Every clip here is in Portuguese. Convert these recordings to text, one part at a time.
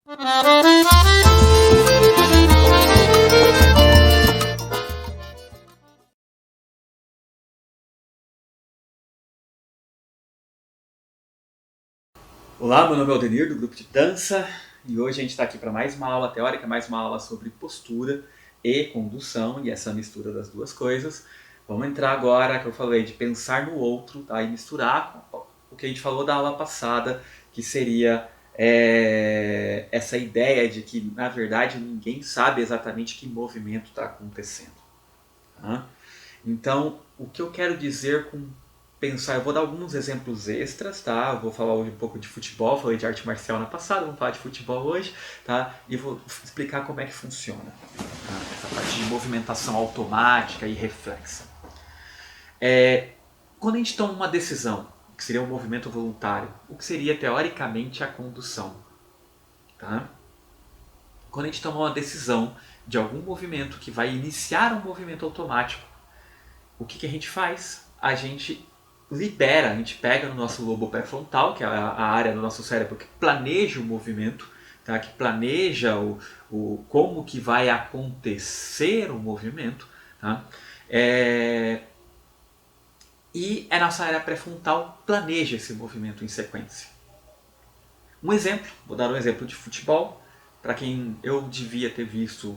Olá, meu nome é Aldenir, do grupo de dança, e hoje a gente está aqui para mais uma aula teórica, mais uma aula sobre postura e condução, e essa mistura das duas coisas. Vamos entrar agora, que eu falei, de pensar no outro, tá? E misturar com o que a gente falou da aula passada, que seria essa ideia de que, na verdade, ninguém sabe exatamente que movimento está acontecendo. Tá? Então, o que eu quero dizer com pensar, eu vou dar alguns exemplos extras, tá? Eu vou falar hoje um pouco de futebol, falei de arte marcial na passada, vamos falar de futebol hoje, tá? E vou explicar como é que funciona, tá? Essa parte de movimentação automática e reflexa. Quando a gente toma uma decisão, que seria um movimento voluntário, o que seria teoricamente a condução, tá? Quando a gente toma uma decisão de algum movimento que vai iniciar um movimento automático, o que a gente faz? A gente libera, a gente pega no nosso lobo pré-frontal, que é a área do nosso cérebro que planeja o movimento, tá? Que planeja como que vai acontecer o movimento. Tá? E a nossa área pré-frontal planeja esse movimento em sequência. Um exemplo, vou dar um exemplo de futebol, para quem eu devia ter visto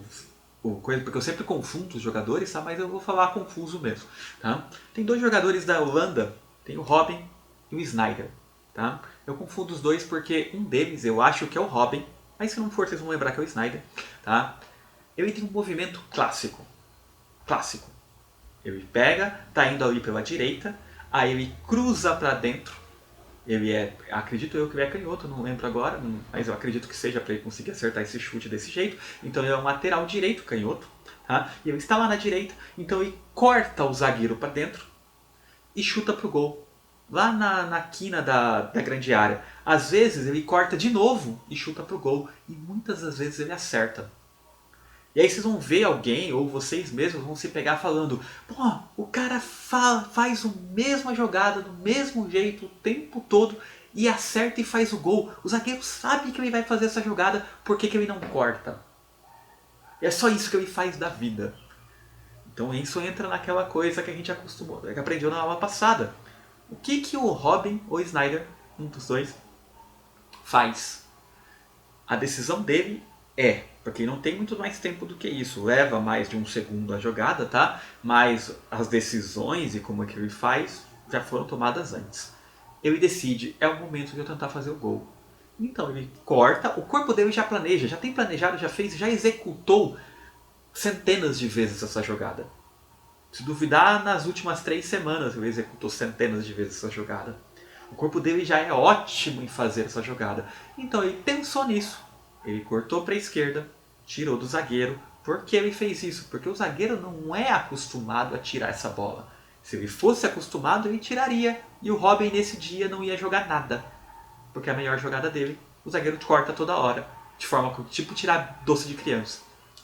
coisa, porque eu sempre confundo os jogadores, tá? Mas eu vou falar confuso mesmo. Tá? Tem dois jogadores da Holanda, tem o Robin e o Sneijder. Tá? Eu confundo os dois porque um deles eu acho que é o Robin, mas se não for vocês vão lembrar que é o Sneijder. Tá? Ele tem um movimento clássico. Clássico. Ele pega, tá indo ali pela direita, aí ele cruza para dentro. Ele acredito eu que ele é canhoto, não lembro agora, mas eu acredito que seja para ele conseguir acertar esse chute desse jeito. Então ele é um lateral direito canhoto, tá? E ele está lá na direita, então ele corta o zagueiro para dentro e chuta pro gol. Lá na quina da grande área. Às vezes ele corta de novo e chuta pro gol. E muitas das vezes ele acerta. E aí vocês vão ver alguém, ou vocês mesmos vão se pegar falando: pô, o cara faz a mesma jogada, do mesmo jeito, o tempo todo, e acerta e faz o gol. O zagueiro sabe que ele vai fazer essa jogada, por que ele não corta? E é só isso que ele faz da vida. Então isso entra naquela coisa que a gente acostumou, que aprendeu na aula passada. O que o Robin ou Sneijder, um dos dois, faz? A decisão dele porque não tem muito mais tempo do que isso, leva mais de um segundo a jogada, tá? Mas as decisões e como é que ele faz já foram tomadas antes. Ele decide, é o momento de eu tentar fazer o gol. Então ele corta, o corpo dele já planeja, já tem planejado, já fez, já executou centenas de vezes essa jogada. Se duvidar, nas últimas 3 semanas ele executou centenas de vezes essa jogada. O corpo dele já é ótimo em fazer essa jogada. Então ele pensou nisso. Ele cortou para a esquerda, tirou do zagueiro. Por que ele fez isso? Porque o zagueiro não é acostumado a tirar essa bola. Se ele fosse acostumado, ele tiraria. E o Robin nesse dia não ia jogar nada. Porque a melhor jogada dele, o zagueiro corta toda hora. De forma tipo tirar doce de criança.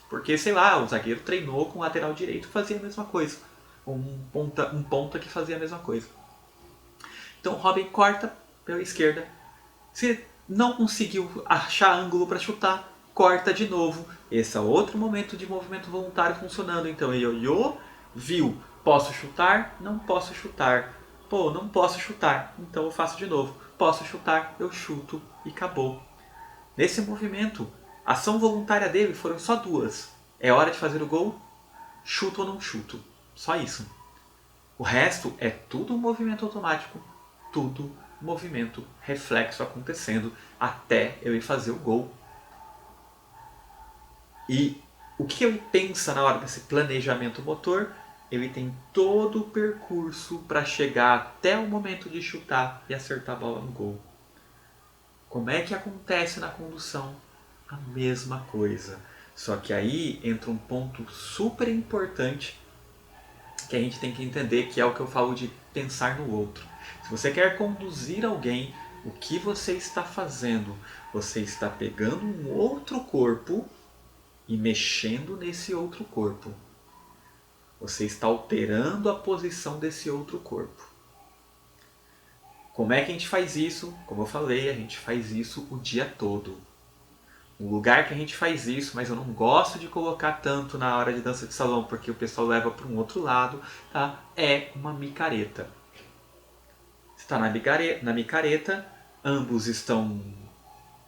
Porque, sei lá, o zagueiro treinou com o lateral direito que fazia a mesma coisa. Um ponta que fazia a mesma coisa. Então o Robin corta pela esquerda. Se não conseguiu achar ângulo para chutar, corta de novo. Esse é outro momento de movimento voluntário funcionando. Então ele olhou, viu, posso chutar, não posso chutar. Pô, não posso chutar, então eu faço de novo. Posso chutar, eu chuto e acabou. Nesse movimento, a ação voluntária dele foram só 2. É hora de fazer o gol, chuto ou não chuto. Só isso. O resto é tudo um movimento automático, tudo movimento reflexo acontecendo até eu ir fazer o gol. E o que ele pensa na hora desse planejamento motor? Ele tem todo o percurso para chegar até o momento de chutar e acertar a bola no gol. Como é que acontece na condução? A mesma coisa. Só que aí entra um ponto super importante que a gente tem que entender, que é o que eu falo de pensar no outro. Se você quer conduzir alguém, o que você está fazendo? Você está pegando um outro corpo e mexendo nesse outro corpo. Você está alterando a posição desse outro corpo. Como é que a gente faz isso? Como eu falei, a gente faz isso o dia todo. O lugar que a gente faz isso, mas eu não gosto de colocar tanto na hora de dança de salão, porque o pessoal leva para um outro lado, tá? É uma micareta. Você está na micareta, ambos estão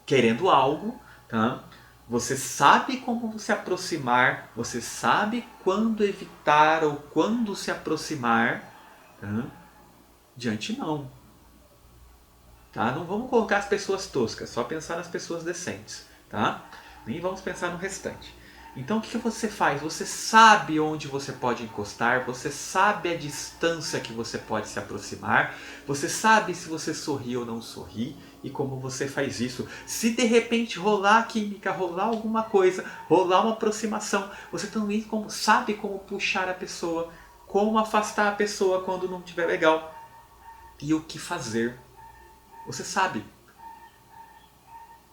querendo algo, tá? Você sabe como se aproximar, você sabe quando evitar ou quando se aproximar, tá? De antemão. Tá? Não vamos colocar as pessoas toscas, só pensar nas pessoas decentes. Tá? Nem vamos pensar no restante. Então o que você faz? Você sabe onde você pode encostar, você sabe a distância que você pode se aproximar, você sabe se você sorri ou não sorri e como você faz isso. Se de repente rolar química, rolar alguma coisa, rolar uma aproximação, você também sabe como puxar a pessoa, como afastar a pessoa quando não estiver legal e o que fazer. Você sabe,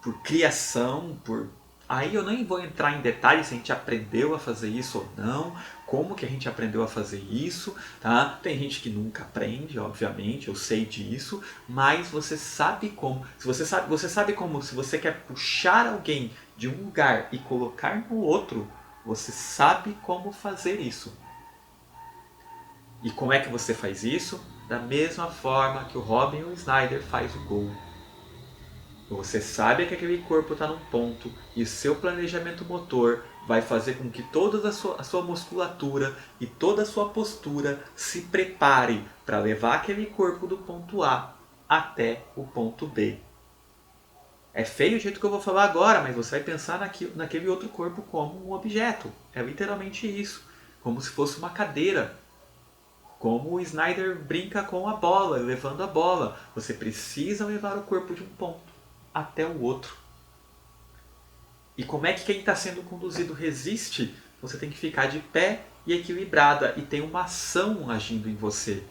por criação, por... Aí eu nem vou entrar em detalhes se a gente aprendeu a fazer isso ou não, como que a gente aprendeu a fazer isso, tá? Tem gente que nunca aprende, obviamente, eu sei disso, mas você sabe como. Se você sabe como, se você quer puxar alguém de um lugar e colocar no outro, você sabe como fazer isso. E como é que você faz isso? Da mesma forma que o Robin ou o Snyder faz o gol. Você sabe que aquele corpo está num ponto e o seu planejamento motor vai fazer com que toda a sua musculatura e toda a sua postura se prepare para levar aquele corpo do ponto A até o ponto B. É feio o jeito que eu vou falar agora, mas você vai pensar naquele outro corpo como um objeto. É literalmente isso. Como se fosse uma cadeira. Como o Snyder brinca com a bola, levando a bola. Você precisa levar o corpo de um ponto até o outro. E como é que quem está sendo conduzido resiste? Você tem que ficar de pé e equilibrada e tem uma ação agindo em você.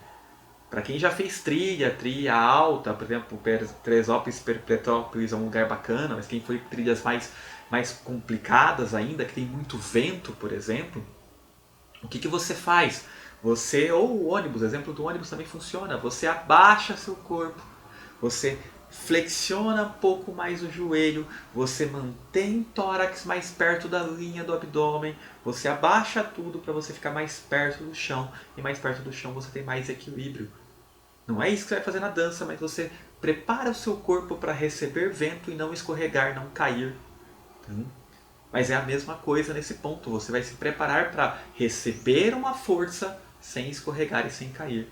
Para quem já fez trilha alta, por exemplo, Teresópolis, Petrópolis é um lugar bacana, mas quem foi trilhas mais complicadas ainda, que tem muito vento, por exemplo, o que você faz? Você, ou o ônibus, o exemplo do ônibus também funciona, você abaixa seu corpo, você flexiona um pouco mais o joelho, você mantém o tórax mais perto da linha do abdômen, você abaixa tudo para você ficar mais perto do chão, e mais perto do chão você tem mais equilíbrio. Não é isso que você vai fazer na dança, mas você prepara o seu corpo para receber vento e não escorregar, não cair. Mas é a mesma coisa nesse ponto, você vai se preparar para receber uma força sem escorregar e sem cair.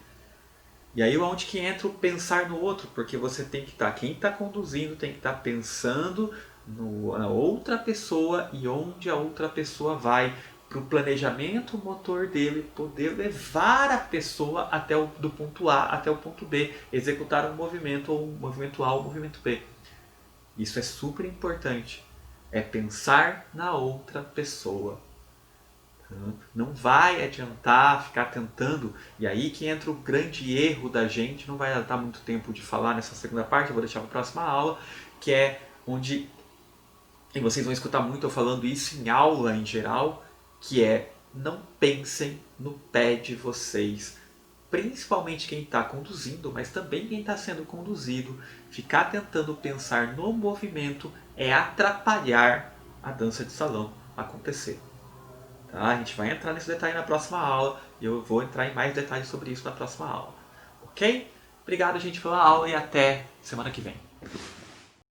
E aí onde que entra o pensar no outro, porque você tem que estar, quem está conduzindo tem que estar pensando na outra pessoa e onde a outra pessoa vai, para o planejamento motor dele poder levar a pessoa do ponto A até o ponto B, executar um movimento, ou um movimento A ou um movimento B. Isso é super importante, é pensar na outra pessoa. Não vai adiantar ficar tentando, e aí que entra o grande erro da gente, não vai dar muito tempo de falar nessa segunda parte, eu vou deixar para a próxima aula, que é onde, e vocês vão escutar muito eu falando isso em aula em geral, que é não pensem no pé de vocês, principalmente quem está conduzindo, mas também quem está sendo conduzido, ficar tentando pensar no movimento é atrapalhar a dança de salão acontecer. Tá? A gente vai entrar nesse detalhe na próxima aula e eu vou entrar em mais detalhes sobre isso na próxima aula. Ok? Obrigado, gente, pela aula e até semana que vem.